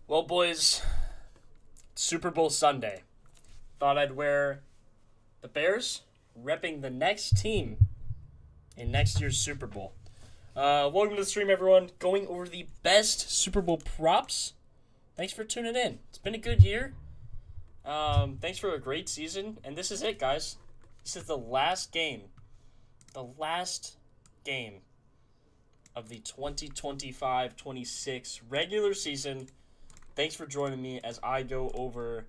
Well, boys, Super Bowl Sunday. Thought I'd wear the Bears repping the next team in next year's Super Bowl. Welcome to the stream, everyone. Going over the best Super Bowl props. Thanks for tuning in. It's been a good year. Thanks for a great season. And this is it, guys. This is the last game. The last game of the 2025-26 regular season. Thanks for joining me as I go over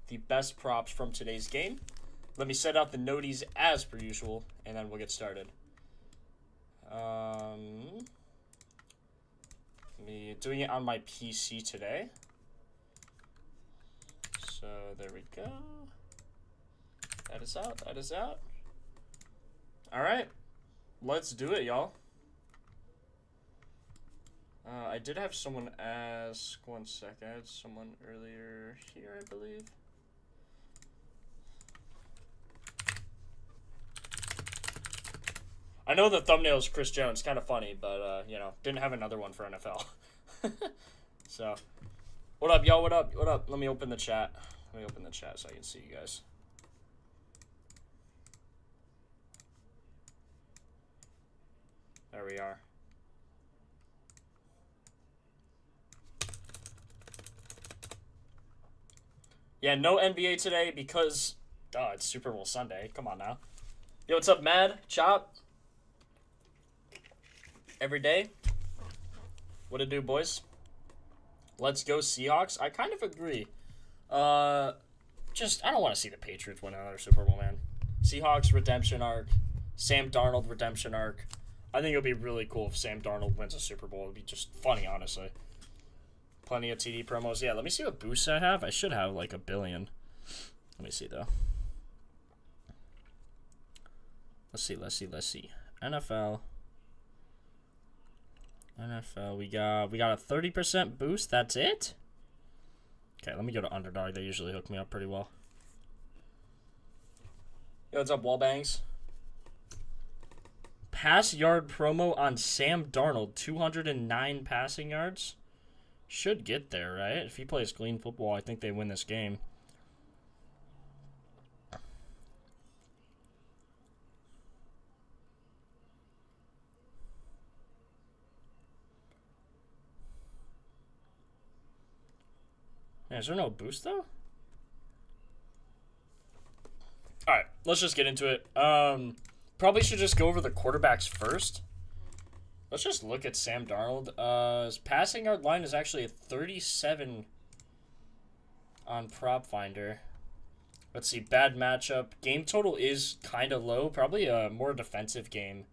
the best props from today's game. Let me set out the noties as per usual, and then we'll get started. Me doing it on my PC today. So there we go. That is out. That is out. All right, let's do it, y'all. I did have someone ask, one sec, I had someone earlier here, I believe. I know the thumbnail is Chris Jones, kind of funny, but, you know, didn't have another one for NFL. So, what up, y'all, what up, what up? Let me open the chat. Let me open the chat so I can see you guys. There we are. Yeah, no NBA today because, it's Super Bowl Sunday. Come on now. Yo, what's up, Mad? Chop? Every day? What it do, boys? Let's go Seahawks. I kind of agree. I don't want to see the Patriots win another Super Bowl, man. Seahawks redemption arc. Sam Darnold redemption arc. I think it would be really cool if Sam Darnold wins a Super Bowl. It would be just funny, honestly. Plenty of TD promos. Yeah, let me see what boosts I have. I should have like 1 billion. Let me see, though. Let's see. NFL, we got a 30% boost. That's it? Okay, let me go to Underdog. They usually hook me up pretty well. Yo, what's up, Wallbangs? Pass yard promo on Sam Darnold. 209 passing yards. Should get there, right? If he plays clean football, I think they win this game. Yeah, is there no boost, though? Alright, let's just get into it. Probably should just go over the quarterbacks first. Let's just look at Sam Darnold. His passing yard line is actually a 37 on Propfinder. Let's see, bad matchup. Game total is kind of low. Probably a more defensive game.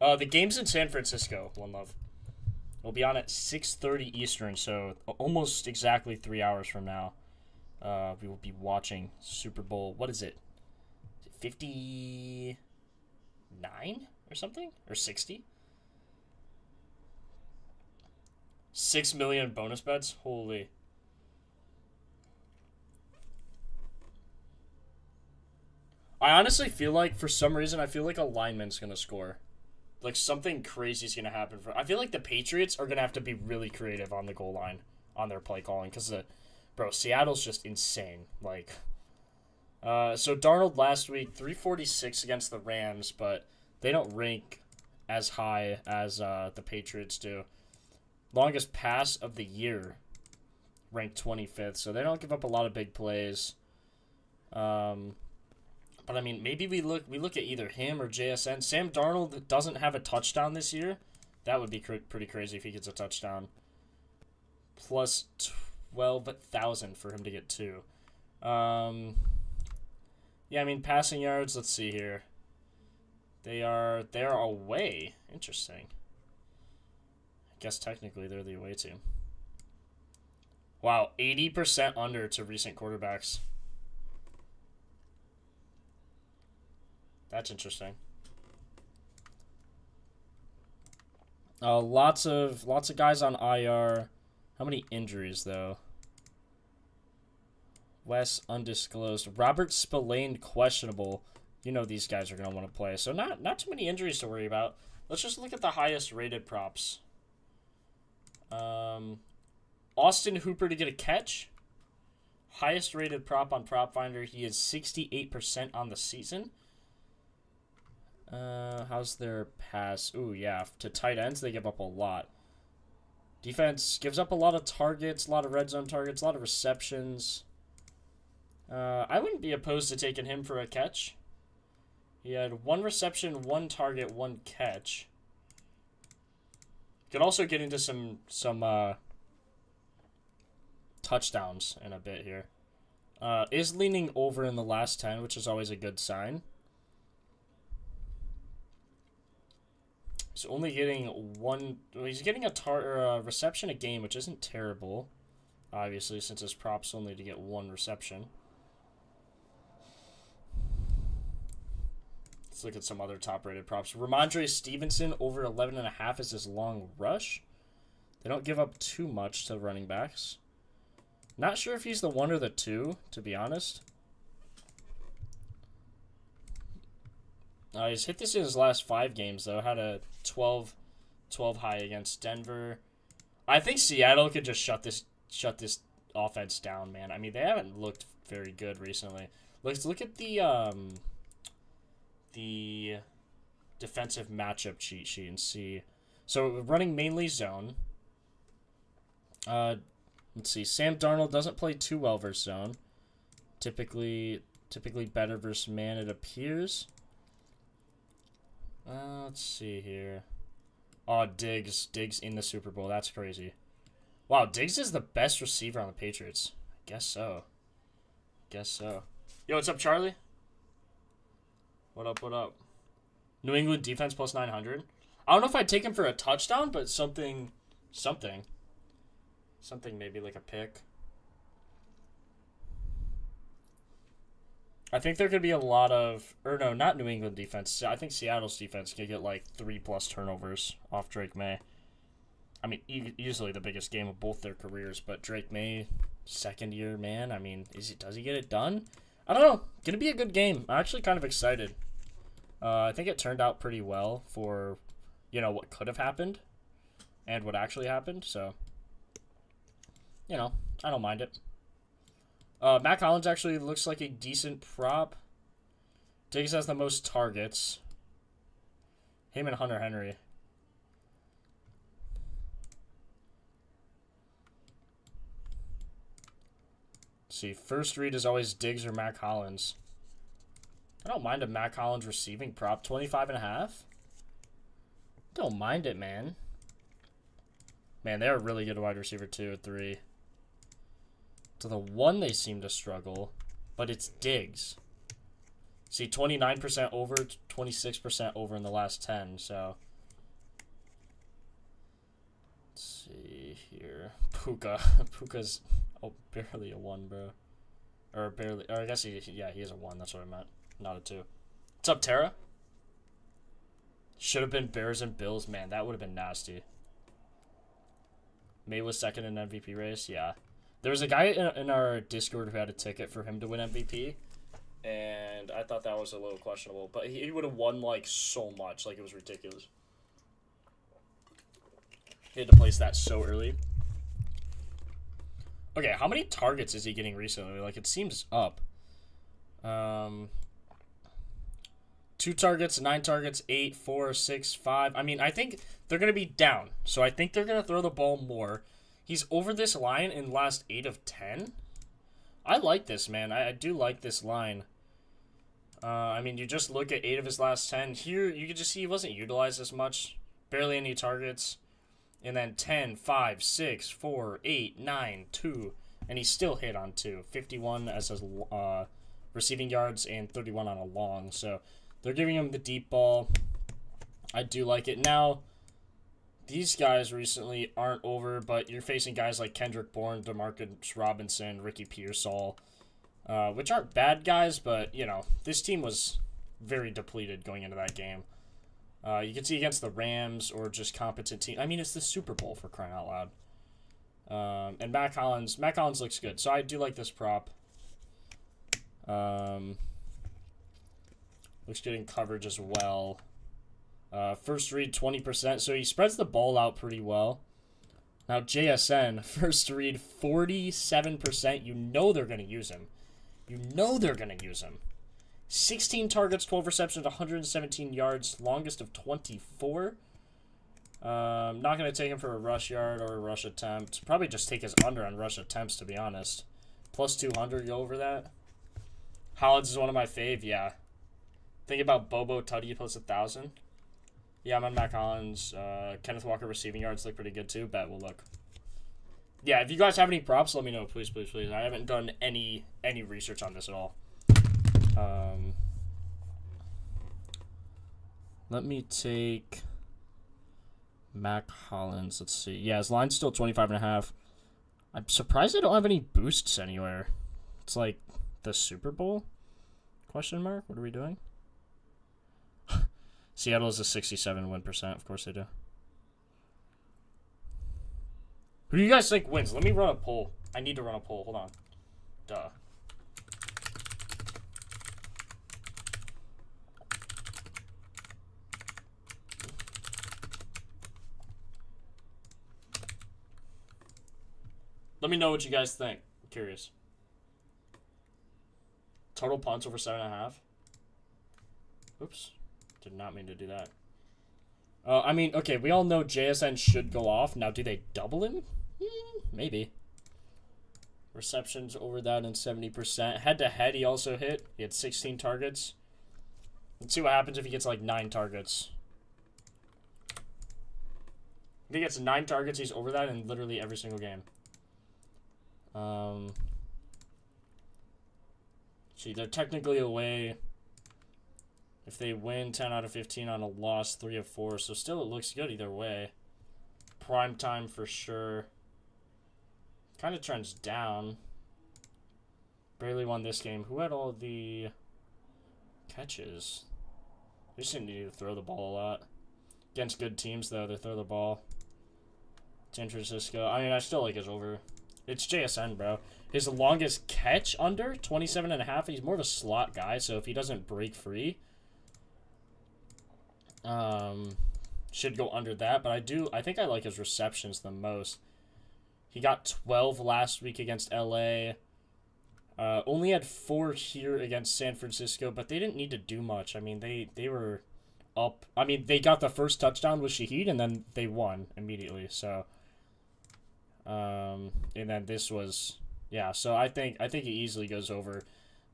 The game's in San Francisco, One Love. We'll be on at 6:30 Eastern, so almost exactly 3 hours from now. We will be watching Super Bowl. What is it? Is it 59 or something? Or 60? 6 million bonus bets? Holy. I honestly feel like, for some reason, I feel like a lineman's going to score. Like, something crazy is going to happen. I feel like the Patriots are going to have to be really creative on the goal line, on their play calling. Because, Seattle's just insane. Like, so Darnold last week, 346 against the Rams, but they don't rank as high as the Patriots do. Longest pass of the year, ranked 25th, so they don't give up a lot of big plays. But I mean, maybe we look at either him or JSN. Sam Darnold doesn't have a touchdown this year. That would be pretty crazy if he gets a touchdown. Plus 12,000 for him to get 2. Yeah, I mean, passing yards. Let's see here. They are away. Interesting. I guess technically they're the away team. Wow, 80% under to recent quarterbacks. That's interesting. Lots of guys on IR. How many injuries though? Wes undisclosed. Robert Spillane questionable. You know these guys are gonna want to play, so not too many injuries to worry about. Let's just look at the highest rated props. Austin Hooper to get a catch. Highest rated prop on Propfinder. He is 68% on the season. How's their pass? Ooh, yeah. To tight ends, they give up a lot. Defense gives up a lot of targets, a lot of red zone targets, a lot of receptions. I wouldn't be opposed to taking him for a catch. He had 1 reception, 1 target, 1 catch. Could also get into some touchdowns in a bit here. Is leaning over in the last 10, which is always a good sign. He's only getting 1. Well, he's getting a reception a game, which isn't terrible, obviously, since his prop's only to get 1 reception. Let's look at some other top-rated props. Ramondre Stevenson over 11.5 is his long rush. They don't give up too much to running backs. Not sure if he's the 1 or the 2, to be honest. He's hit this in his last 5 games, though. Had a 12 high against Denver. I think Seattle could just shut this offense down, man. I mean, they haven't looked very good recently. Let's look at the defensive matchup cheat sheet and see. So running mainly zone. Let's see. Sam Darnold doesn't play too well versus zone. Typically better versus man, it appears. Let's see here. Oh, Diggs in the Super Bowl. That's crazy. Wow, Diggs is the best receiver on the Patriots. Guess so. Yo, what's up, Charlie? What up? New England defense plus 900. I don't know if I'd take him for a touchdown, but something maybe like a pick. I think there could be a lot of, or no, not New England defense. I think Seattle's defense could get like 3+ turnovers off Drake May. I mean, easily the biggest game of both their careers, but Drake May, second year, man. I mean, does he get it done? I don't know. Gonna be a good game. I'm actually kind of excited. I think it turned out pretty well for, what could have happened and what actually happened. So, I don't mind it. Matt Collins actually looks like a decent prop. Diggs has the most targets. Him and Hunter Henry. Let's see, first read is always Diggs or Matt Collins. I don't mind a Matt Collins receiving prop. 25.5. Don't mind it, man. Man, they're a really good wide receiver, 2 or 3. To the 1, they seem to struggle, but it's Diggs. See, 29% over, 26% over in the last 10, so. Let's see here. Puka's barely a 1, bro. Or I guess he is a 1, that's what I meant. Not a 2. What's up, Tara? Should have been Bears and Bills. Man, that would have been nasty. May was second in MVP race, yeah. There was a guy in our Discord who had a ticket for him to win MVP, and I thought that was a little questionable. But he would have won, like, so much. Like, it was ridiculous. He had to place that so early. Okay, how many targets is he getting recently? Like, it seems up. 2 targets, 9 targets, 8, 4, 6, 5. I mean, I think they're going to be down. So I think they're going to throw the ball more. He's over this line in the last 8 of 10. I like this, man. I do like this line. I mean, you just look at 8 of his last 10. Here, you can just see he wasn't utilized as much. Barely any targets. And then 10, 5, 6, 4, 8, 9, 2. And he still hit on 2. 51 as his receiving yards and 31 on a long. So they're giving him the deep ball. I do like it. Now, these guys recently aren't over, but you're facing guys like Kendrick Bourne, Demarcus Robinson, Ricky Pearsall, which aren't bad guys, but, this team was very depleted going into that game. You can see against the Rams or just competent team. I mean, it's the Super Bowl, for crying out loud. And Matt Collins looks good, so I do like this prop. Looks good in coverage as well. First read, 20%. So he spreads the ball out pretty well. Now, JSN, first read, 47%. You know they're going to use him. You know they're going to use him. 16 targets, 12 receptions, 117 yards, longest of 24. Not going to take him for a rush yard or a rush attempt. Probably just take his under on rush attempts, to be honest. Plus 200, go over that. Hollins is one of my fave, yeah. Think about Bobo Tutty plus 1,000. Yeah, I'm on Mac Hollins. Kenneth Walker receiving yards look pretty good too. Bet we'll look. Yeah, if you guys have any props, let me know, please, please, please. I haven't done any research on this at all. Let me take Mac Hollins. Let's see. Yeah, his line's still 25.5. I'm surprised I don't have any boosts anywhere. It's like the Super Bowl? Question mark? What are we doing? Seattle is a 67 win percent. Of course they do. Who do you guys think wins? Let me run a poll. I need to run a poll. Hold on. Duh. Let me know what you guys think. I'm curious. Total punts over 7.5. Oops. Did not mean to do that. I mean, okay, we all know JSN should go off. Now, do they double him? Maybe. Receptions over that and 70%. Head-to-head, he also hit. He had 16 targets. Let's see what happens if he gets, like, 9 targets. If he gets 9 targets, he's over that in literally every single game. See, they're technically away. If they win 10 out of 15 on a loss, 3 of 4. So still it looks good either way. Prime time for sure. Kind of trends down. Barely won this game. Who had all the catches? They just didn't need to throw the ball a lot. Against good teams, though, they throw the ball. San Francisco. I mean, I still like his over. It's JSN, bro. His longest catch under 27.5. He's more of a slot guy, so if he doesn't break free, should go under that. But I think I like his receptions the most. He got 12 last week against LA. Only had 4 here against San Francisco, but they didn't need to do much. I mean, they were up. I mean, they got the first touchdown with Shaheed, and then they won immediately. So, and then this was, yeah. So I think he easily goes over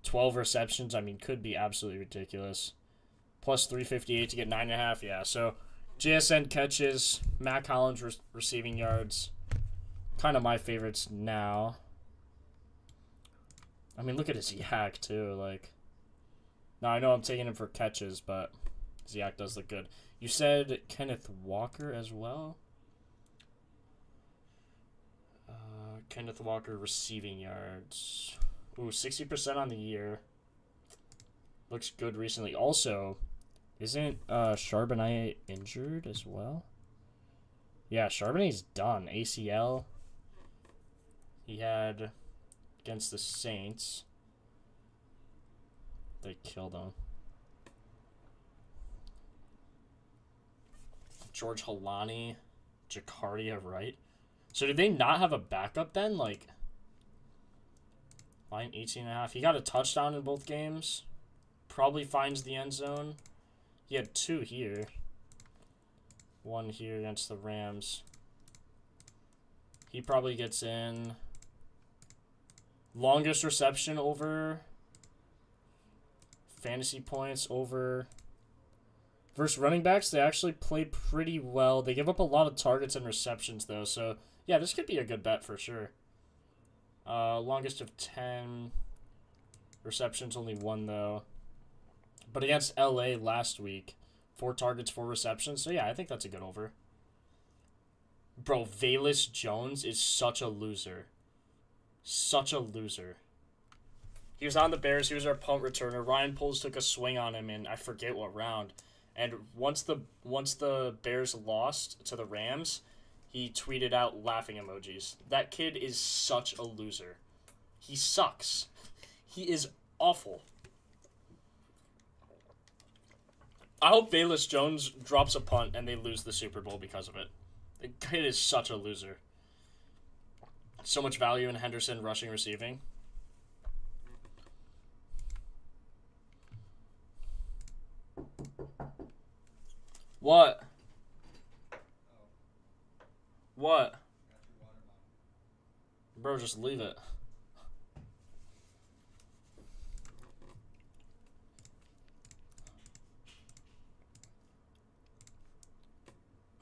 12 receptions. I mean, could be absolutely ridiculous. Plus 358 to get 9.5. Yeah. So JSN catches, Mac Hollins receiving yards. Kind of my favorites now. I mean, look at his yak too. Like, now I know I'm taking him for catches, but his yak does look good. You said Kenneth Walker as well. Kenneth Walker receiving yards. Ooh, 60% on the year. Looks good recently. Also, isn't Charbonnet injured as well? Yeah, Charbonnet's done. ACL. He had against the Saints. They killed him. George Halani, Jacardia, right? So did they not have a backup then? Like, line 18.5. He got a touchdown in both games. Probably finds the end zone. He had 2 here. 1 here against the Rams. He probably gets in. Longest reception over. Fantasy points over. Versus running backs, they actually play pretty well. They give up a lot of targets and receptions, though. So, yeah, this could be a good bet for sure. Longest of 10. Receptions, only 1, though. But against LA last week, 4 targets, 4 receptions. So, yeah, I think that's a good over. Bro, Velus Jones is such a loser. Such a loser. He was on the Bears. He was our punt returner. Ryan Poles took a swing on him in I forget what round. And once the Bears lost to the Rams, he tweeted out laughing emojis. That kid is such a loser. He sucks. He is awful. I hope Velus Jones drops a punt and they lose the Super Bowl because of it. The kid is such a loser. So much value in Henderson rushing, receiving. What? What? Bro, just leave it.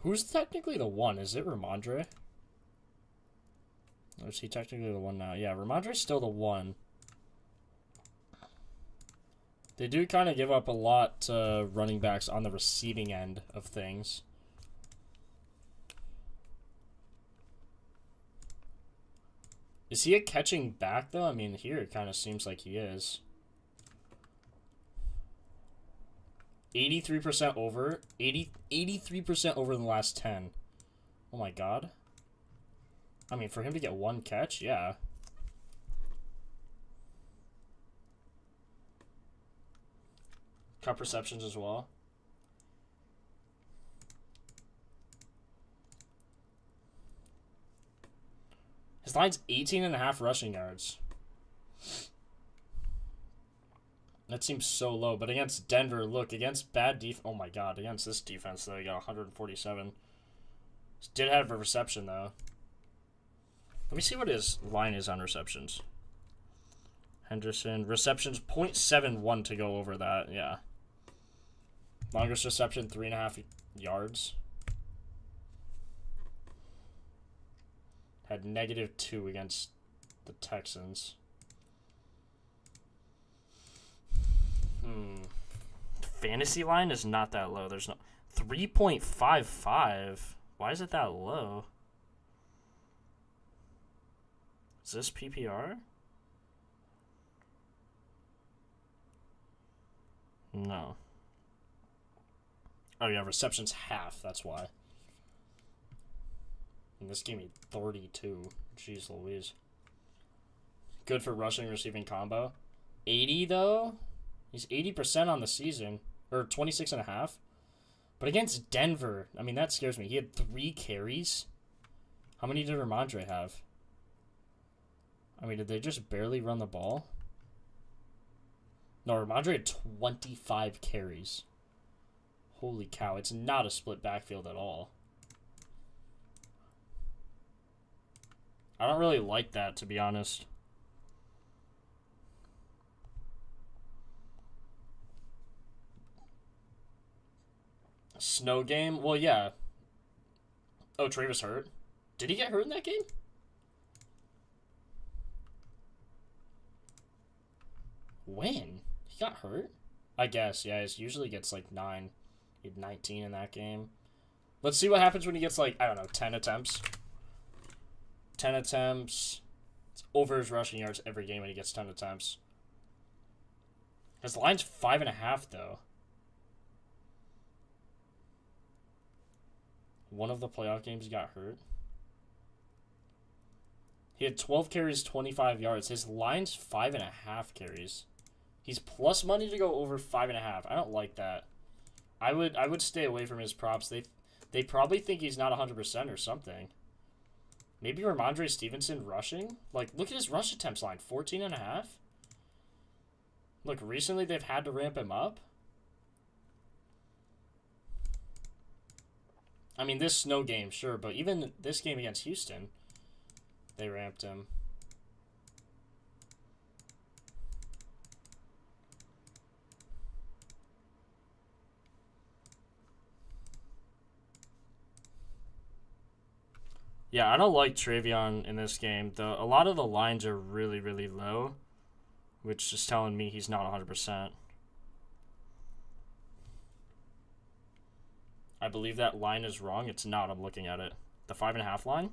Who's technically the one? Is it Ramondre? Or is he technically the one now? Yeah, Ramondre's still the one. They do kind of give up a lot to running backs on the receiving end of things. Is he a catching back, though? I mean, here it kind of seems like he is. 83% over. 83% over in the last 10. Oh my god. I mean, for him to get one catch, yeah. Cup receptions as well. His line's 18.5 rushing yards. That seems so low. But against Denver, look, against bad defense. Oh my god, against this defense, though, he got 147. Did have a reception, though. Let me see what his line is on receptions. Henderson. Receptions, 0.71 to go over that, yeah. Longest reception, 3.5 yards. Had -2 against the Texans. Fantasy line is not that low. There's no 3.55. Why is it that low? Is this PPR? No. Oh yeah, receptions half. That's why. And this gave me 32. Jeez Louise. Good for rushing, receiving combo. 80 though. He's 80% on the season, or 26.5. But against Denver, I mean that scares me. He had 3 carries. How many did Ramondre have? I mean, did they just barely run the ball? No, Ramondre had 25 carries. Holy cow, it's not a split backfield at all. I don't really like that, to be honest. Snow game? Well, yeah. Oh, Travis hurt? Did he get hurt in that game? When? He got hurt? I guess, yeah. He usually gets like 9. He had 19 in that game. Let's see what happens when he gets like, I don't know, 10 attempts. 10 attempts. It's over his rushing yards every game when he gets 10 attempts. His line's 5.5, though. One of the playoff games he got hurt. He had 12 carries, 25 yards. His line's 5.5 carries. He's plus money to go over 5.5. I don't like that. I would stay away from his props. They probably think he's not 100% or something. Maybe Ramondre Stevenson rushing? Like, look at his rush attempts line. 14.5? Look, recently they've had to ramp him up. I mean, this snow game, sure, but even this game against Houston, they ramped him. Yeah, I don't like Travion in this game. A lot of the lines are really, really low, which is telling me he's not 100%. I believe that line is wrong. It's not. I'm looking at it. The 5.5 line?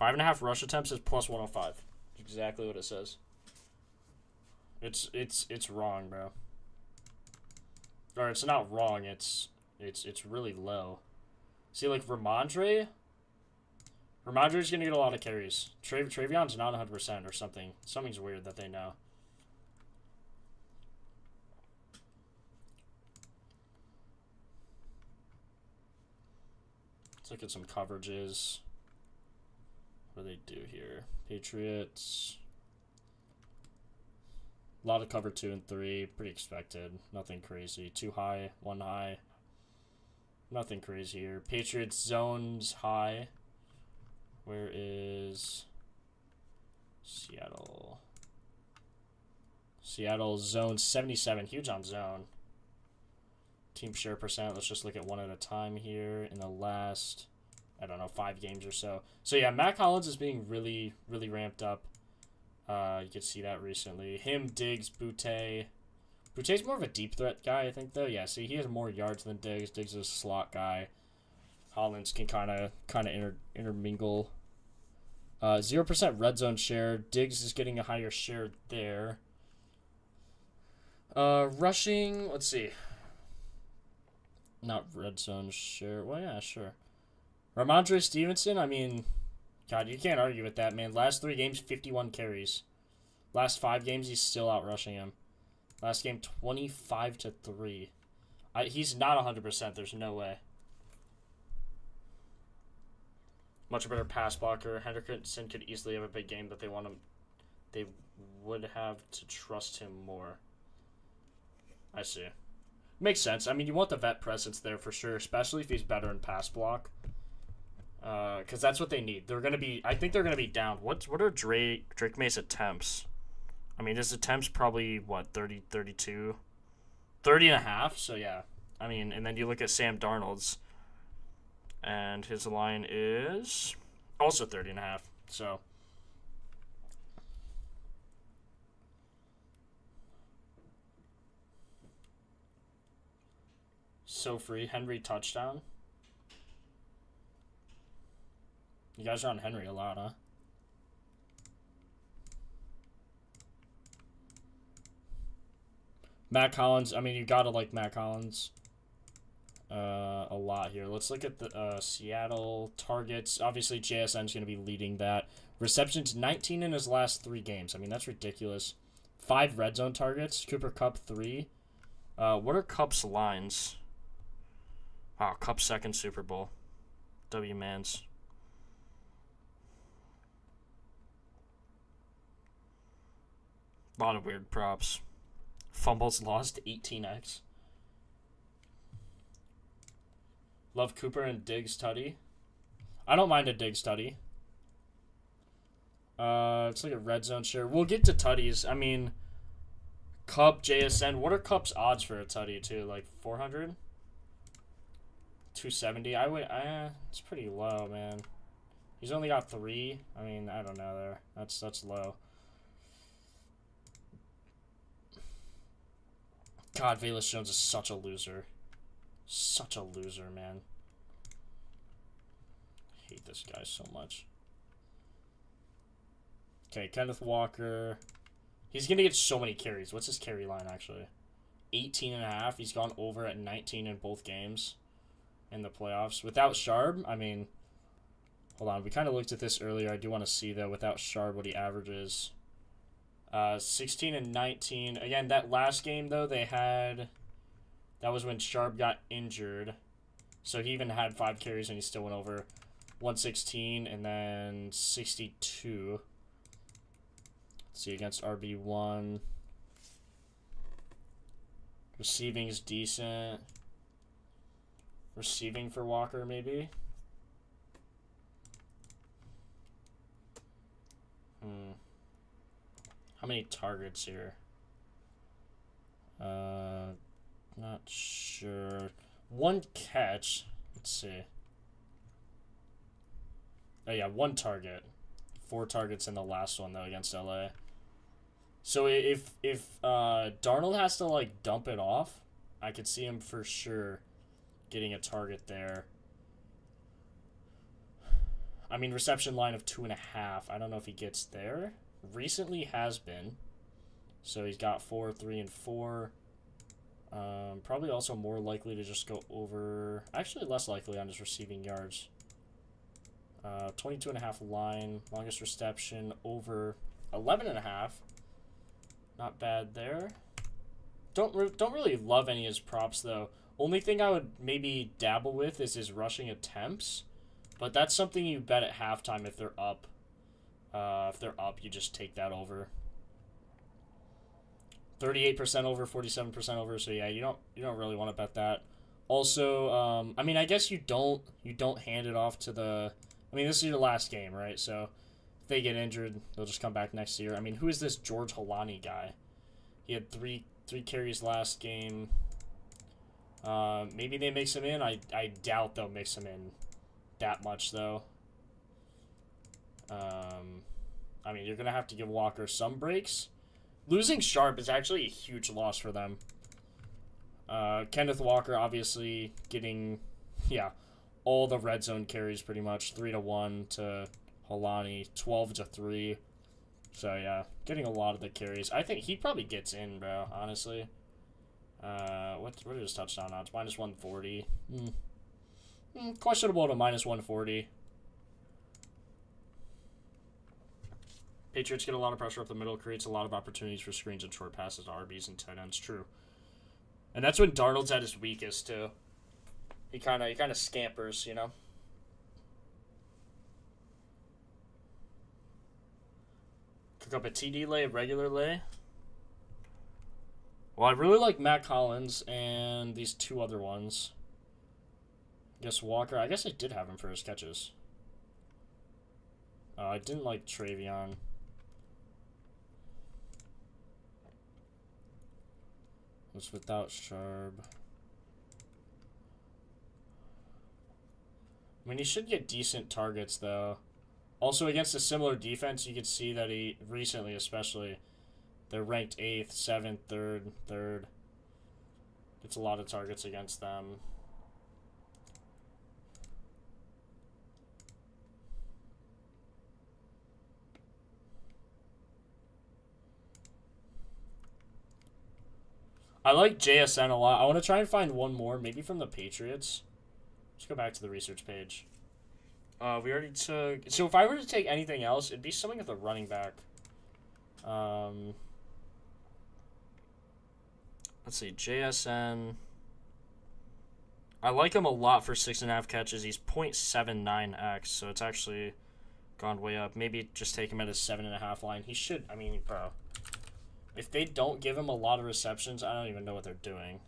5.5 rush attempts is plus 105. Exactly what it says. It's wrong, bro. Or it's not wrong. It's really low. See, like Ramondre's gonna get a lot of carries. Travion's not 100% or something. Something's weird that they know. Let's look at some coverages. What do they do here? Patriots. A lot of cover 2 and 3. Pretty expected. Nothing crazy. 2 high, 1 high. Nothing crazy here. Patriots zones high. Where is Seattle? Seattle zone 77. Huge on zone. Team share percent. Let's just look at one at a time here in the last, I don't know, 5 games or so. So yeah, Mac Hollins is being really, really ramped up. You can see that recently. Him, Diggs, Boutte. Boutte's more of a deep threat guy, I think, though. Yeah, see, he has more yards than Diggs. Diggs is a slot guy. Hollins can kind of intermingle. 0% red zone share. Diggs is getting a higher share there. Rushing, let's see. Not red zone share. Well, yeah, sure. Ramondre Stevenson, I mean, God, you can't argue with that, man. Last 3 games, 51 carries. Last 5 games, he's still out rushing him. Last game, 25-3. He's not 100%. There's no way. Much better pass blocker. Henderson could easily have a big game, but they want him. They would have to trust him more. I see. Makes sense. I mean, you want the vet presence there for sure, especially if he's better in pass block. Because that's what they need. They're gonna be. I think they're gonna be down. What are Drake May's attempts? I mean, his attempts probably, what, 30, 32? 30 and a half, so yeah. I mean, and then you look at Sam Darnold's, and his line is also 30 and a half, so. So free. Henry touchdown. You guys are on Henry a lot, huh? Mac Hollins, I mean, you gotta like Mac Hollins a lot here. Let's look at the Seattle targets. Obviously, JSN's going to be leading that. Receptions, 19 in his last 3 games. I mean, that's ridiculous. 5 red zone targets. Cooper Kupp, 3. What are Kupp's lines? Wow, Kupp's second Super Bowl. W-Mans. A lot of weird props. Fumbles lost, 18x. Love Cooper and Diggs Tutty. I don't mind a Diggs Tutty. It's like a red zone share. We'll get to Tutties. I mean, Kupp, JSN. What are Kupp's odds for a Tutty, too? Like 400? 270? I would. It's pretty low, man. He's only got 3. I mean, I don't know there. That's low. God, Velus Jones is such a loser. Such a loser, man. I hate this guy so much. Okay, Kenneth Walker. He's going to get so many carries. What's his carry line, actually? 18.5. He's gone over at 19 in both games in the playoffs. Without Sharp, I mean, hold on. We kind of looked at this earlier. I do want to see, though, without Sharp, what he averages. 16 and 19. Again, that last game, though, they had... That was when Sharp got injured. So he even had 5 carries and he still went over 116 and then 62. Let's see, against RB1. Receiving is decent. Receiving for Walker, maybe. How many targets here? Not sure. 1 catch. Let's see. Oh yeah, 1 target. 4 targets in the last one though against LA. So if Darnold has to like dump it off, I could see him for sure getting a target there. I mean, reception line of 2.5. I don't know if he gets there. Recently has been. So he's got 4, 3, and 4. Probably also more likely to just go over. Actually, less likely on his receiving yards. 22.5 line. Longest reception over 11.5. Not bad there. Don't really love any of his props though. Only thing I would maybe dabble with is his rushing attempts. But that's something you bet at halftime if they're up If they're up, you just take that over. 38% over, 47% over. So yeah, you don't really want to bet that. Also, I mean, I guess you don't hand it off to the. I mean, this is your last game, right? So if they get injured, they'll just come back next year. I mean, who is this George Holani guy? He had three carries last game. Maybe they mix him in. I doubt they'll mix him in that much though. I mean, you're gonna have to give Walker some breaks. Losing Sharp is actually a huge loss for them. Kenneth Walker obviously getting, all the red zone carries pretty much. 3-1 to Holani, 12-3. So yeah, getting a lot of the carries. I think he probably gets in, bro, honestly. What are his touchdown odds? Minus 140. Questionable to minus 140. Patriots get a lot of pressure up the middle, creates a lot of opportunities for screens and short passes to RBs and tight ends. True. And that's when Darnold's at his weakest too. He kind of scampers, you know. Cook up a TD lay, a regular lay. Well, I really like Matt Collins and these two other ones. I guess Walker. I guess I did have him for his catches. I didn't like Travion. Was without Sharp. I mean, he should get decent targets, though. Also, against a similar defense, you could see that he, recently especially, they're ranked 8th, 7th, 3rd. Gets a lot of targets against them. I like JSN a lot. I want to try and find one more, maybe from the Patriots. Let's go back to the research page. We already took... So if I were to take anything else, it'd be something with a running back. Let's see. JSN. I like him a lot for 6.5 catches. He's 0.79x, so it's actually gone way up. Maybe just take him at his 7.5 line. He should... I mean, bro... If they don't give him a lot of receptions, I don't even know what they're doing.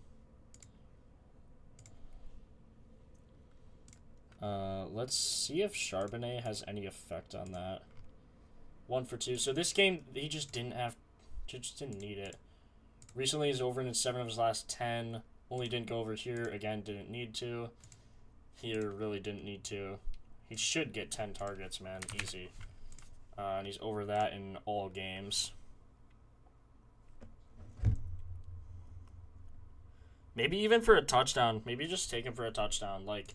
Let's see if Charbonnet has any effect on that. 1 for 2. So this game, he just didn't need it. Recently, he's over in 7 of his last 10. Only didn't go over here. Again, didn't need to. Here, really didn't need to. He should get 10 targets, man. Easy. And he's over that in all games. Maybe even for a touchdown. Maybe just take him for a touchdown. Like,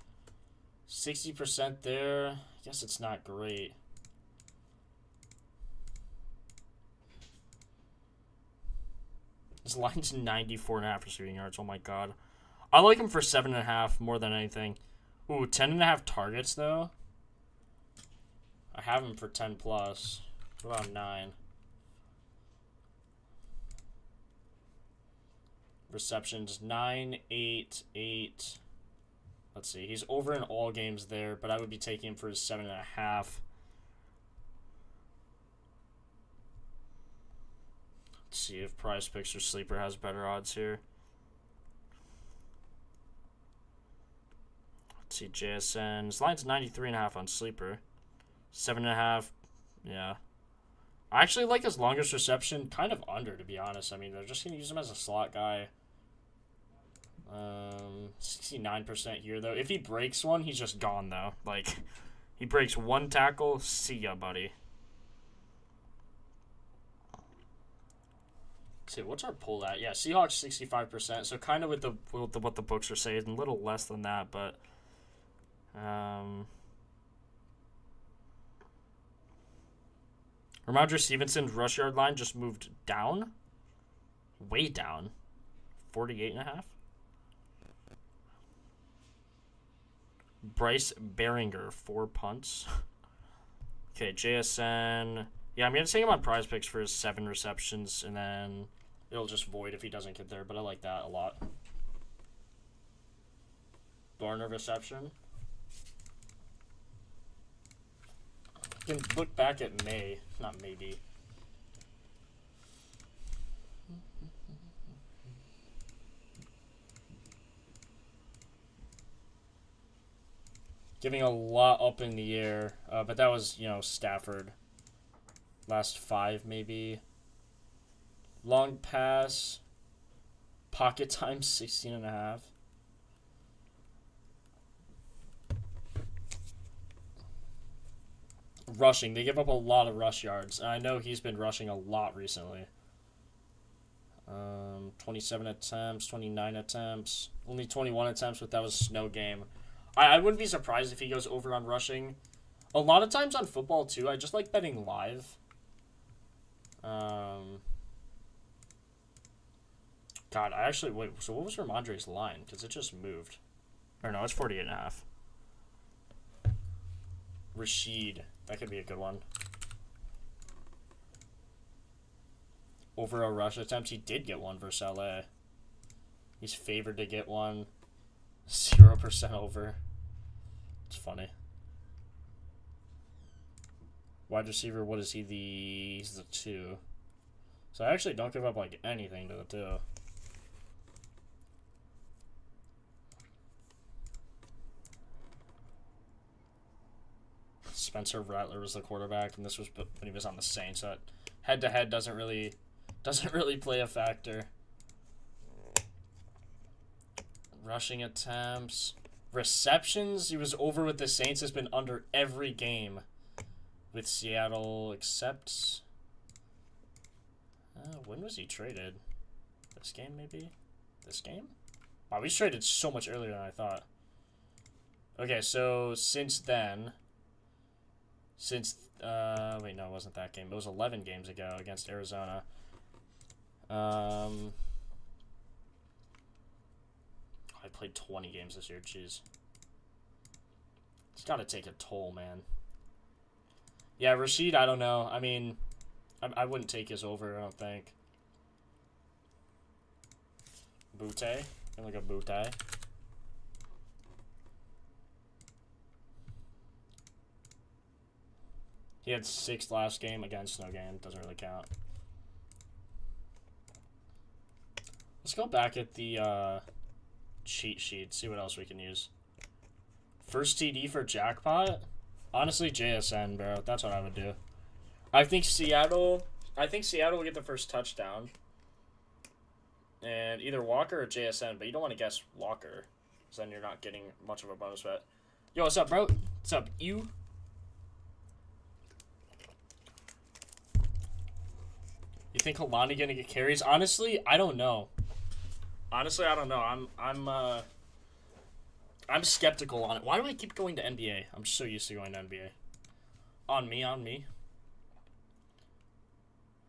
60% there. I guess it's not great. His line's 94.5 receiving yards. Oh, my God. I like him for 7.5 more than anything. Ooh, 10.5 targets, though. I have him for 10+. What about 9? Receptions 9, 8, 8. Let's see. He's over in all games there, but I would be taking him for his 7.5. Let's see if Prize Picks or Sleeper has better odds here. Let's see. JSN. His line's 93.5 on Sleeper. 7.5. Yeah. I actually like his longest reception kind of under, to be honest. I mean, they're just going to use him as a slot guy. 69% here, though. If he breaks one, he's just gone, though. Like, he breaks one tackle, see ya, buddy. Let's see, what's our pull at? Yeah, Seahawks 65%, so kind of with what the books are saying, a little less than that, but... Ramondre Stevenson's rush yard line just moved down. Way down. 48.5. Bryce Beringer, 4 punts. Okay, JSN. Yeah, I'm going to take him on Prize Picks for his 7 receptions, and then it'll just void if he doesn't get there, but I like that a lot. Barner reception. You can look back at May, not maybe. Giving a lot up in the air, but that was, you know, Stafford. Last 5, maybe. Long pass. Pocket time, 16.5. Rushing. They give up a lot of rush yards. I know he's been rushing a lot recently. 27 attempts, 29 attempts. Only 21 attempts, but that was a snow game. I wouldn't be surprised if he goes over on rushing. A lot of times on football, too, I just like betting live. God, I actually... Wait, so what was Ramondre's line? Because it just moved. Or no, it's 48.5. Rashid. That could be a good one. Over a rush attempt. He did get one versus LA. He's favored to get one. 0% over. It's funny. Wide receiver, what is he? He's the 2. So I actually don't give up like anything to the 2. Spencer Rattler was the quarterback, and this was when he was on the Saints. So head-to-head doesn't really play a factor. Rushing attempts. Receptions, he was over with the Saints, has been under every game with Seattle, except... when was he traded? This game, maybe? This game? Wow, he's traded so much earlier than I thought. Okay, so since then... wait, no, it wasn't that game. It was 11 games ago against Arizona. I played 20 games this year. Jeez. It's got to take a toll, man. Yeah, Rashid, I don't know. I mean, I wouldn't take his over, I don't think. Butte. Like a Butte. He had 6 last game. Again, snow game. Doesn't really count. Let's go back at the cheat sheet. See what else we can use. First TD for jackpot? Honestly, JSN, bro. That's what I would do. I think Seattle will get the first touchdown. And either Walker or JSN, but you don't want to guess Walker. Because then you're not getting much of a bonus bet. Yo, what's up, bro? What's up, you? You think Kalani gonna get carries? Honestly, I don't know. Honestly, I don't know. I'm skeptical on it. Why do I keep going to NBA? I'm so used to going to NBA. On me.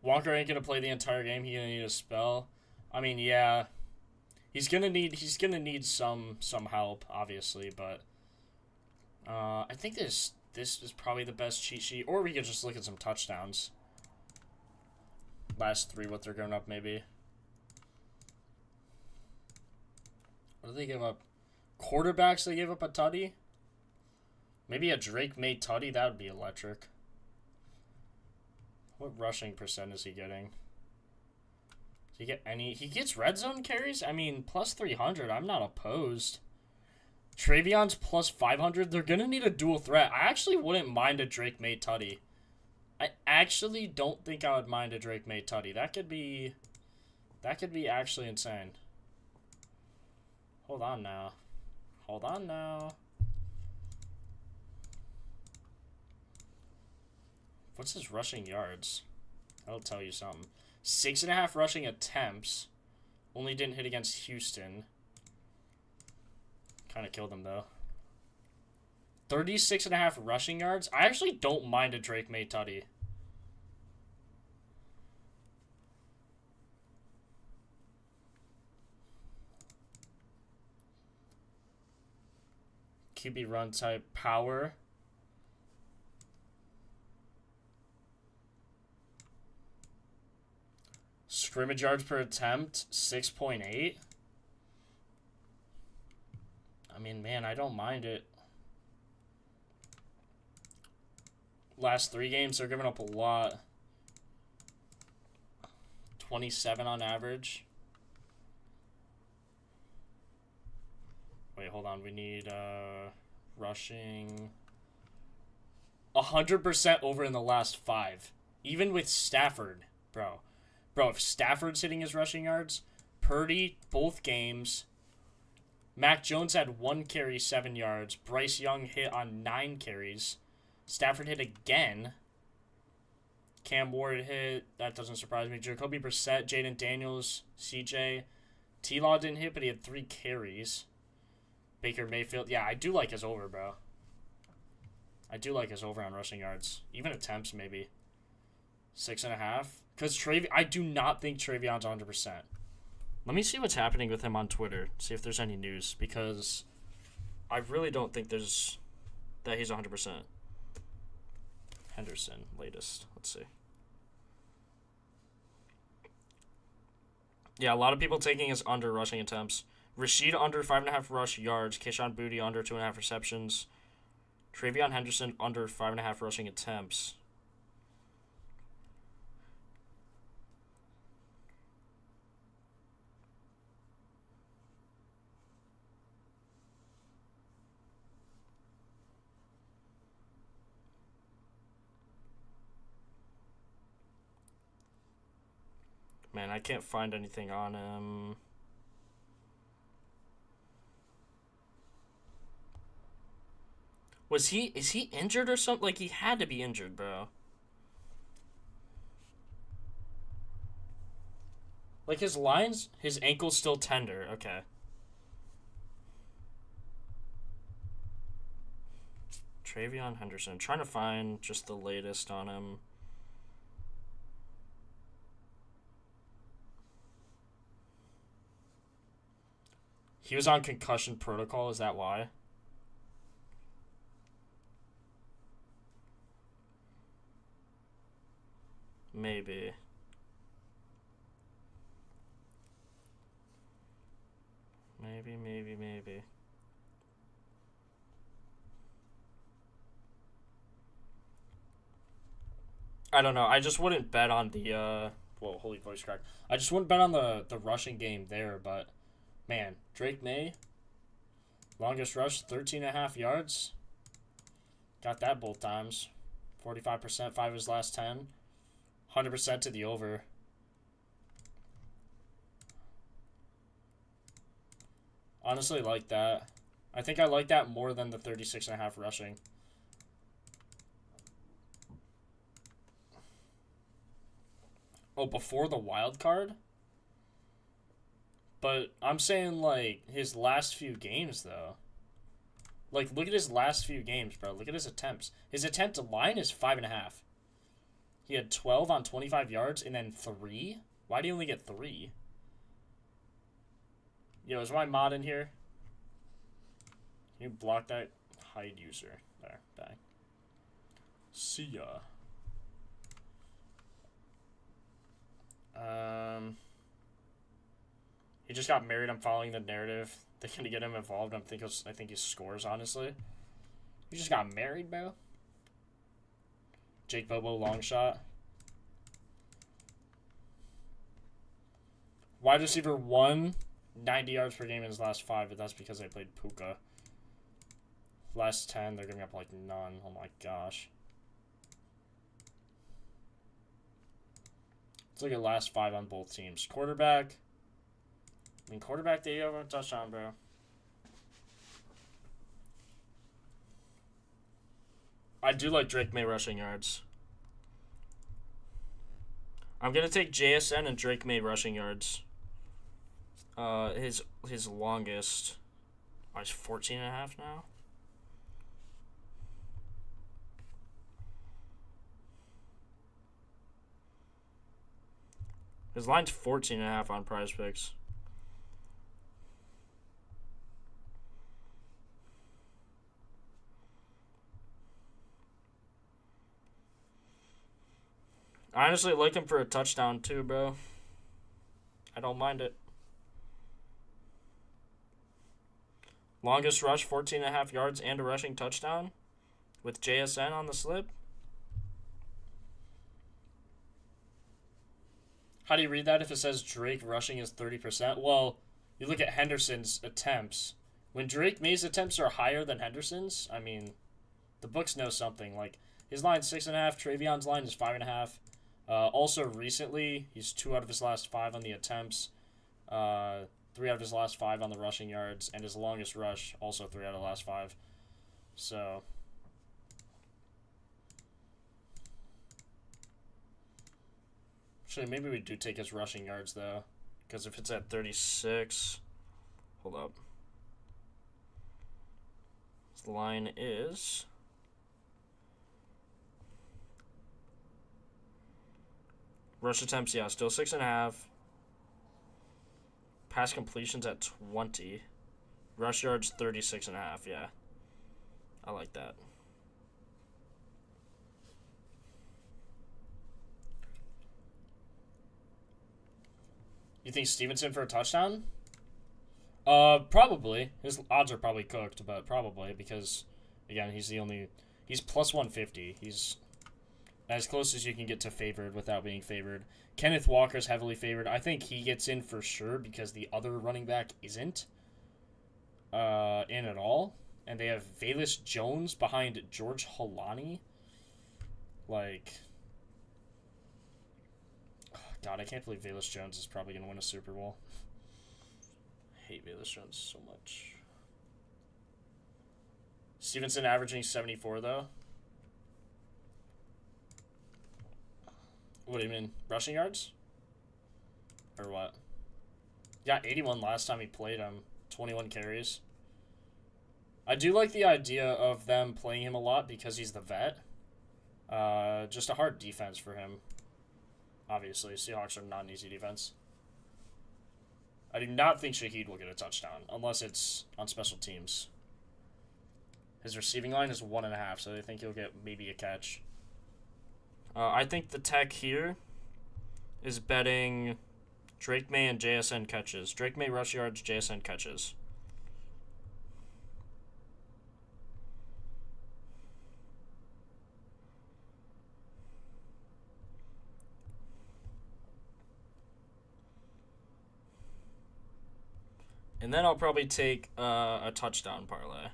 Walker ain't gonna play the entire game. He's gonna need a spell. I mean, yeah. He's gonna need some help, obviously, but I think this is probably the best cheat sheet. Or we could just look at some touchdowns. Last 3, what they're going up, maybe. What do they give up? Quarterbacks, they give up a tutty? Maybe a Drake May tutty? That would be electric. What rushing percent is he getting? Does he get any? He gets red zone carries? I mean, plus 300. I'm not opposed. Travion's plus 500. They're going to need a dual threat. I actually wouldn't mind a Drake May tutty. I actually don't think I would mind a Drake May tutty. That could be actually insane. Hold on now. What's his rushing yards? That'll tell you something. 6.5 rushing attempts. Only didn't hit against Houston. Kind of killed him, though. 36.5 rushing yards. I actually don't mind a Drake May tutty. QB run type power. Scrimmage yards per attempt, 6.8. I mean, man, I don't mind it. last 3 games, they're giving up a lot. 27 on average. Wait, hold on. We need rushing 100% over in the last 5. Even with Stafford, bro. Bro, if Stafford's hitting his rushing yards, Purdy, both games. Mac Jones had 1 carry, 7 yards. Bryce Young hit on 9 carries. Stafford hit again. Cam Ward hit. That doesn't surprise me. Jacoby Brissett, Jaden Daniels, CJ. T-Law didn't hit, but he had 3 carries. Baker Mayfield. Yeah, I do like his over, bro. I do like his over on rushing yards. Even attempts, maybe. 6.5. Because I do not think Trayvon's 100%. Let me see what's happening with him on Twitter. See if there's any news. Because I really don't think that he's 100%. Henderson, latest. Let's see. Yeah, a lot of people taking his under rushing attempts. Rashid under 5.5 rush yards. Keyshawn Boutte under 2.5 receptions. Travion Henderson under 5.5 rushing attempts. Man, I can't find anything on him. Is he injured or something? Like, he had to be injured, bro. Like, his ankle's still tender. Okay. Travion Henderson. Trying to find just the latest on him. He was on concussion protocol, is that why? Maybe. Maybe. I don't know. I just wouldn't bet on the, whoa, holy voice crack. I just wouldn't bet on the rushing game there, but, man, Drake May, longest rush, 13.5 yards. Got that both times. 45%, 5 of his last 10. 100% to the over. Honestly, like that. I think I like that more than the 36.5 rushing. Oh, before the wild card? But I'm saying, like, his last few games, though. Like, look at his last few games, bro. Look at his attempts. His attempt to line is 5.5. He had 12 on 25 yards and then 3? Why do you only get 3? Yo, is my mod in here? Can you block that hide user? There, bang. See ya. He just got married. I'm following the narrative. They're gonna get him involved. I think he scores, honestly. He just got married, bro. Jake Bobo long shot. Wide receiver 1, 90 yards per game in his last 5, but that's because they played Puka. Last 10, they're giving up like none. Oh my gosh. Let's look at last 5 on both teams. Quarterback. I mean, quarterback, they have a touchdown, bro. I do like Drake May rushing yards. I'm going to take JSN and Drake May rushing yards. His longest. Oh, he's 14.5 now. His line's 14.5 on Prize Picks. I honestly like him for a touchdown too, bro. I don't mind it. Longest rush, 14.5 yards and a rushing touchdown with JSN on the slip. How do you read that if it says Drake rushing is 30%? Well, you look at Henderson's attempts. When Drake May's attempts are higher than Henderson's, I mean, the books know something. Like, his line's 6.5, Travion's line is 5.5. Also, recently, he's 2 out of his last 5 on the attempts, 3 out of his last 5 on the rushing yards, and his longest rush, also 3 out of the last 5. So, actually, maybe we do take his rushing yards, though, because if it's at 36, hold up. The line is... Rush attempts, yeah, still 6.5. Pass completions at 20. Rush yards, 36.5, yeah. I like that. You think Stevenson for a touchdown? Probably. His odds are probably cooked, but probably because, again, he's plus 150. He's as close as you can get to favored without being favored. Kenneth Walker's heavily favored. I think he gets in for sure because the other running back isn't in at all. And they have Velus Jones behind George Holani. Like, oh God, I can't believe Velus Jones is probably going to win a Super Bowl. I hate Velus Jones so much. Stevenson averaging 74, though. What do you mean? Rushing yards? Or what? Yeah, 81 last time he played him. 21 carries. I do like the idea of them playing him a lot because he's the vet. Just a hard defense for him. Obviously, Seahawks are not an easy defense. I do not think Shaheed will get a touchdown unless it's on special teams. His receiving line is 1.5, so I think he'll get maybe a catch. I think the tech here is betting Drake May and JSN catches. Drake May rush yards, JSN catches. And then I'll probably take a touchdown parlay.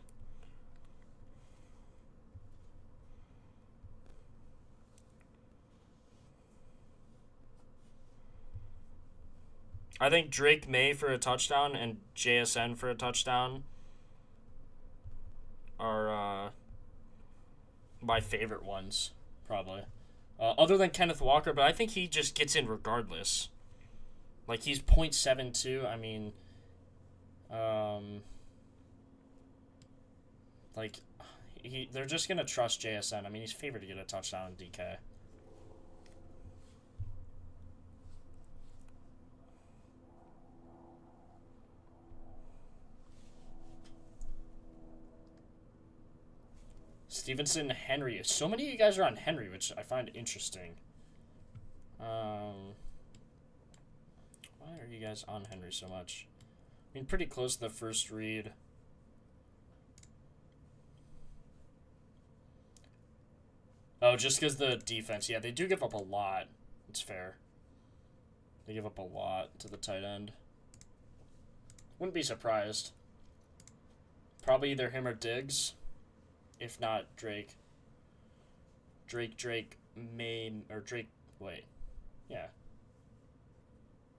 I think Drake May for a touchdown and JSN for a touchdown are my favorite ones, probably. Other than Kenneth Walker, but I think he just gets in regardless. Like, he's 0.72. I mean, they're just going to trust JSN. I mean, he's favored to get a touchdown in DK. Stevenson, Henry. So many of you guys are on Henry, which I find interesting. Why are you guys on Henry so much? I mean, pretty close to the first read. Oh, just because the defense. Yeah, they do give up a lot. It's fair. They give up a lot to the tight end. Wouldn't be surprised. Probably either him or Diggs. If not, Drake. Drake, May, or Drake, wait. Yeah.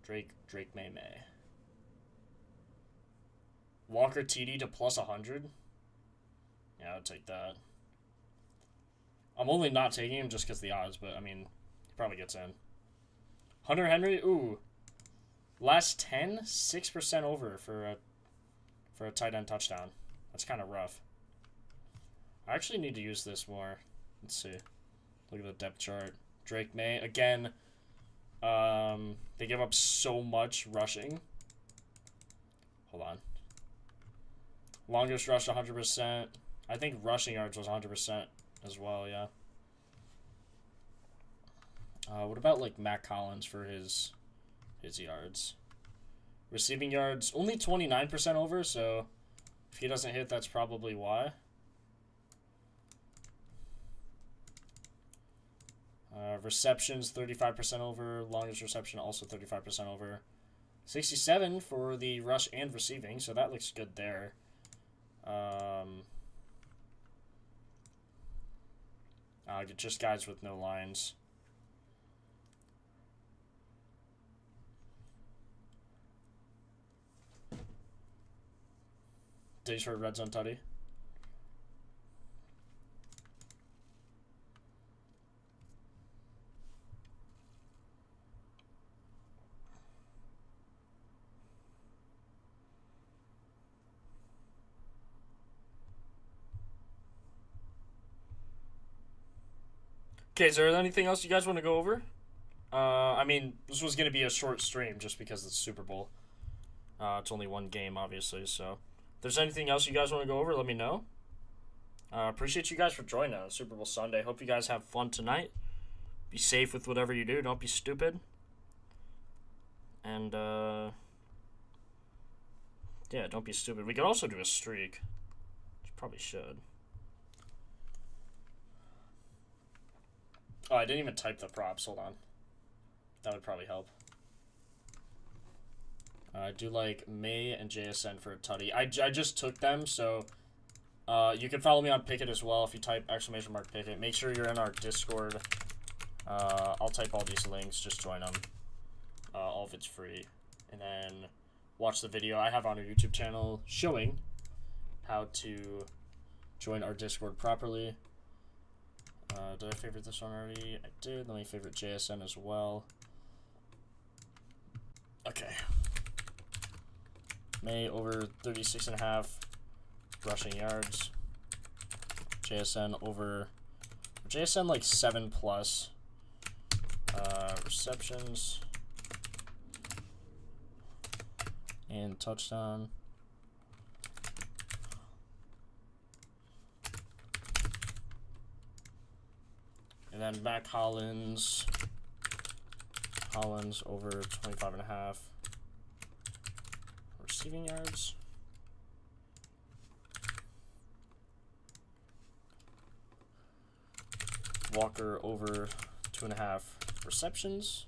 Drake, May. Walker TD to plus 100. Yeah, I would take that. I'm only not taking him just because the odds, but, I mean, he probably gets in. Hunter Henry, ooh. Last 10, 6% over for a tight end touchdown. That's kind of rough. I actually need to use this more. Let's see. Look at the depth chart. Drake May. Again, they give up so much rushing. Hold on. Longest rush, 100%. I think rushing yards was 100% as well, yeah. What about, like, Matt Collins for his yards? Receiving yards, only 29% over, so if he doesn't hit, that's probably why. Receptions 35% over. Longest reception also 35% over. 67 for the rush and receiving, so that looks good there. Just guys with no lines. Days for red zone tutty. Okay, is there anything else you guys want to go over? I mean, this was going to be a short stream just because it's Super Bowl. It's only one game, obviously, so... If there's anything else you guys want to go over, let me know. Appreciate you guys for joining on Super Bowl Sunday. Hope you guys have fun tonight. Be safe with whatever you do. Don't be stupid. And, yeah, don't be stupid. We could also do a streak. Which probably should. Oh, I didn't even type the props. Hold on. That would probably help. I do like Maye and JSN for a tutty. I just took them, so you can follow me on Pickett as well if you type !Pickett. Make sure you're in our Discord. I'll type all these links. Just join them. All of it's free. And then watch the video I have on our YouTube channel showing how to join our Discord properly. Did I favorite this one already? I did. Let me favorite JSN as well. Okay. Maye over 36.5 rushing yards. JSN over... JSN like 7+. Receptions. And touchdown. And then Mac Hollins over 25.5 receiving yards. Walker over 2.5 receptions.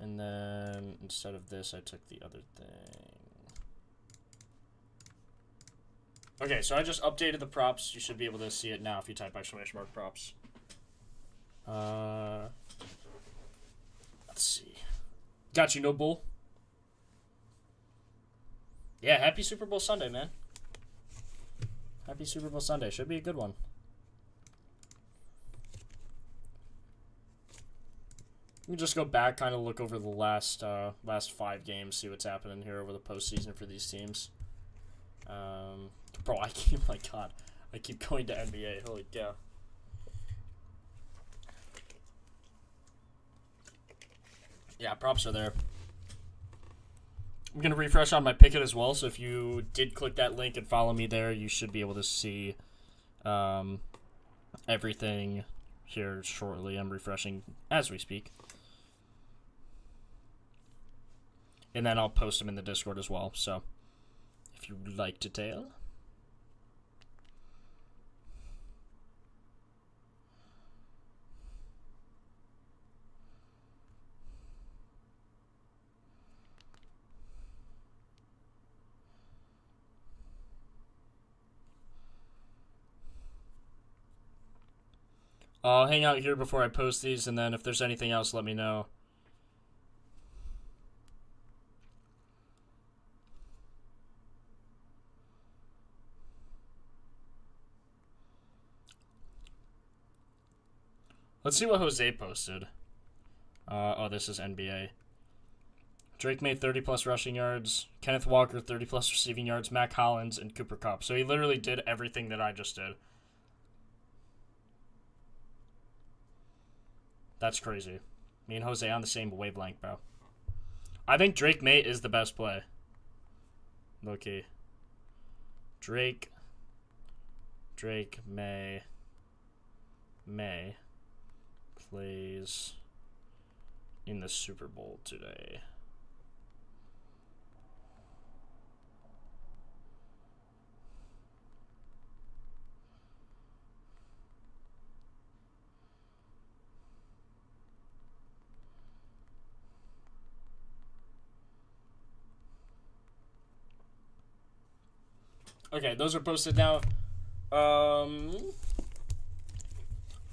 And then instead of this, I took the other thing. Okay, so I just updated the props. You should be able to see it now if you type !props. Let's see. Got you, no bull. Yeah, happy Super Bowl Sunday, man. Happy Super Bowl Sunday. Should be a good one. Let me just go back, kind of look over the last 5 games, see what's happening here over the postseason for these teams. Bro, my God, I keep going to NBA. Holy cow. Yeah, props are there. I'm going to refresh on my Pickett as well, so if you did click that link and follow me there, you should be able to see everything here shortly. I'm refreshing as we speak. And then I'll post them in the Discord as well, so if you'd like to tell. I'll hang out here before I post these, and then if there's anything else, let me know. Let's see what Jose posted. Oh, this is NBA. Drake made 30+ rushing yards. Kenneth Walker, 30+ receiving yards. Mac Hollins, and Cooper Kupp. So he literally did everything that I just did. That's crazy. Me and Jose on the same wavelength, bro. I think Drake May is the best play. Low-key. Drake, May plays in the Super Bowl today. Okay, those are posted now.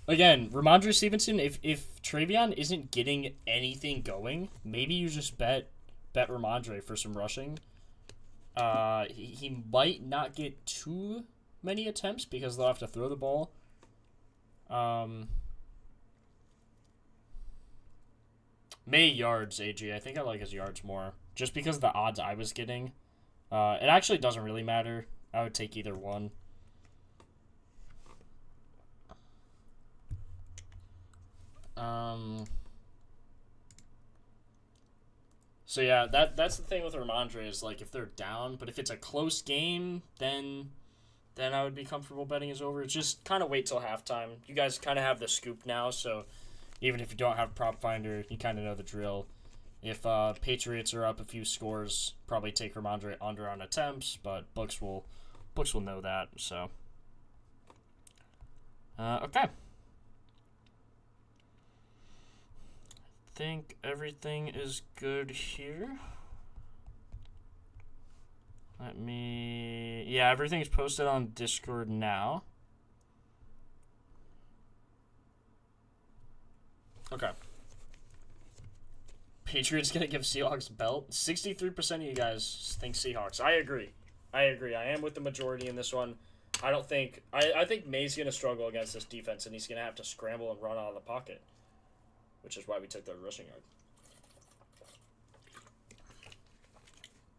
Again, Ramondre Stevenson, if Travion isn't getting anything going, maybe you just bet Ramondre for some rushing. He might not get too many attempts because they'll have to throw the ball. May yards, AG. I think I like his yards more. Just because of the odds I was getting. It actually doesn't really matter. I would take either one. So yeah, that's the thing with Ramondre is like if they're down, but if it's a close game, then I would be comfortable betting is over. Just kind of wait till halftime. You guys kind of have the scoop now, so even if you don't have Propfinder, you kind of know the drill. If Patriots are up a few scores, probably take Ramondre under on attempts, but books will know that. So okay. Think everything is good here. Yeah, everything's posted on Discord now. Okay. Patriots gonna give Seahawks belt. 63% of you guys think Seahawks. I agree. I am with the majority in this one. I think Maye's gonna struggle against this defense, and he's gonna have to scramble and run out of the pocket, which is why we took the rushing yard.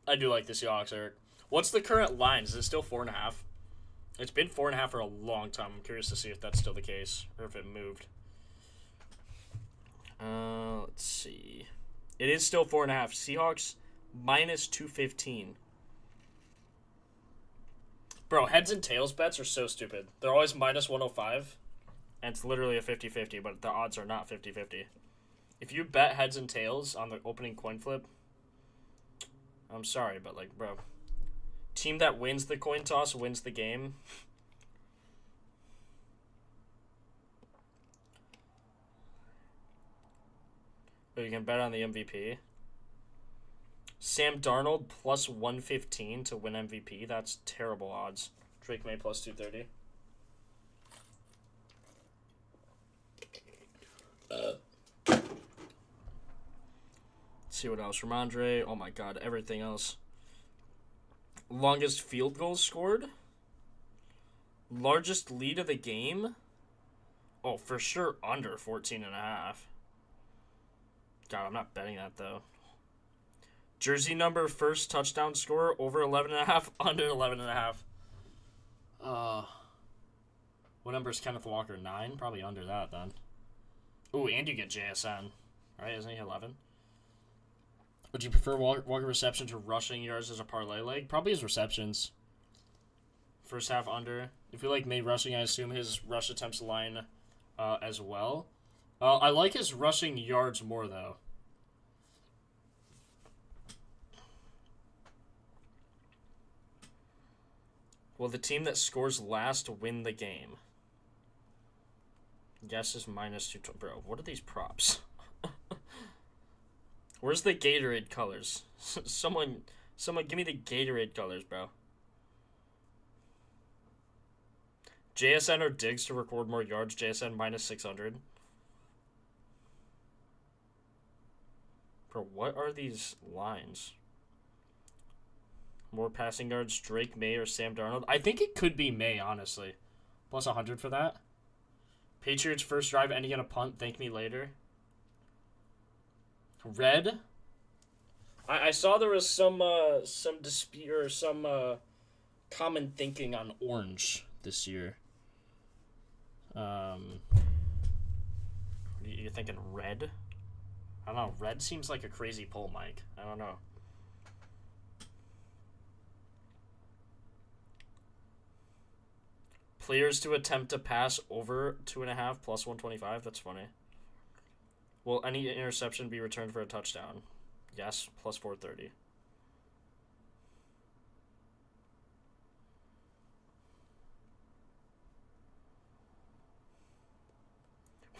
I do like the Seahawks, Eric. What's the current line? Is it still 4.5? It's been 4.5 for a long time. I'm curious to see if that's still the case or if it moved. Let's see. It is still 4.5. Seahawks minus 215. Bro, heads and tails bets are so stupid. They're always minus 105. And it's literally a 50-50, but the odds are not 50-50. If you bet heads and tails on the opening coin flip, I'm sorry, but like, bro, team that wins the coin toss wins the game. But you can bet on the MVP. Sam Darnold plus 115 to win MVP. That's terrible odds. Drake May plus 230. Let's see what else. Ramondre. Oh my god, everything else. Longest field goal scored. Largest lead of the game. Oh, for sure under 14.5. God, I'm not betting that though. Jersey number first touchdown scorer over 11.5, under 11.5. What number is Kenneth Walker? 9? Probably under that then. Ooh, and you get JSN. Right, isn't he 11? Would you prefer Walker reception to rushing yards as a parlay leg? Probably his receptions. First half under. If you like May rushing, I assume his rush attempts line as well. I like his rushing yards more, though. Will the team that scores last win the game? Guess is minus 220. Bro, what are these props? Where's the Gatorade colors? Someone give me the Gatorade colors, bro. JSN or Diggs to record more yards. JSN minus 600. Bro, what are these lines? More passing yards, Drake May or Sam Darnold? I think it could be May, honestly. Plus 100 for that. Patriots first drive ending in a punt. Thank me later. Red. I saw there was some dispute or some common thinking on orange this year. You're thinking red? I don't know. Red seems like a crazy pull, Mike. I don't know. Players to attempt to pass over 2.5 plus 125. That's funny. Will any interception be returned for a touchdown? Yes, plus 430.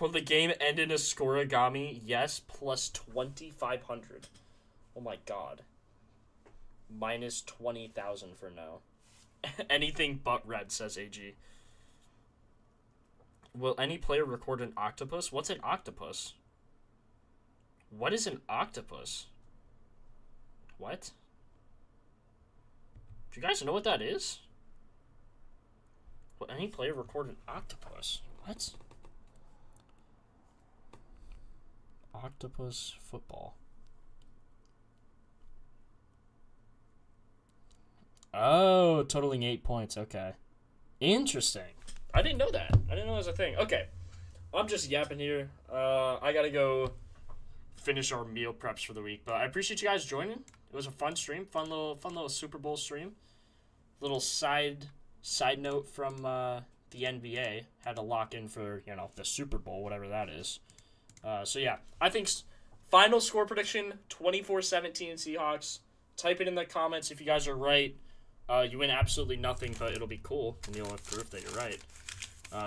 Will the game end in a scoregami? Yes, plus 2,500. Oh my god. Minus 20,000 for no. Anything but red, says AG. Will any player record an octopus? What's an octopus? What is an octopus? What? Do you guys know what that is? Will any player record an octopus? What? Octopus football. Oh, totaling 8 points. Okay. Interesting. I didn't know that. I didn't know that was a thing. Okay. I'm just yapping here. I gotta go finish our meal preps for the week. But I appreciate you guys joining. It was a fun stream. Fun little Super Bowl stream. Little side note from the NBA. Had to lock in for, the Super Bowl, whatever that is. So yeah, I think final score prediction, 24-17 Seahawks. Type it in the comments if you guys are right. You win absolutely nothing, but it'll be cool, and you'll have proof that you're right.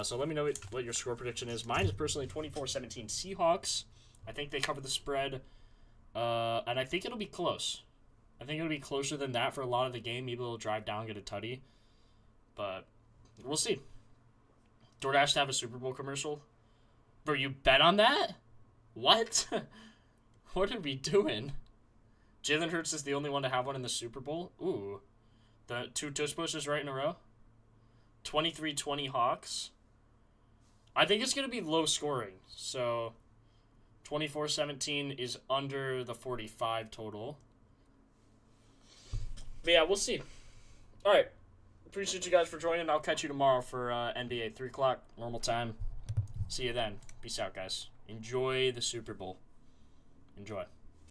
So let me know what your score prediction is. Mine is personally 24-17 Seahawks. I think they cover the spread, and I think it'll be close. I think it'll be closer than that for a lot of the game. Maybe they'll drive down, get a tutty. But we'll see. DoorDash to have a Super Bowl commercial? Bro, you bet on that? What? What are we doing? Jalen Hurts is the only one to have one in the Super Bowl? Ooh. The 2 tush pushes right in a row? 23-20 Hawks. I think it's going to be low scoring. So 24-17 is under the 45 total. But yeah, we'll see. All right. Appreciate you guys for joining. I'll catch you tomorrow for NBA 3 o'clock, normal time. See you then. Peace out, guys. Enjoy the Super Bowl. Enjoy.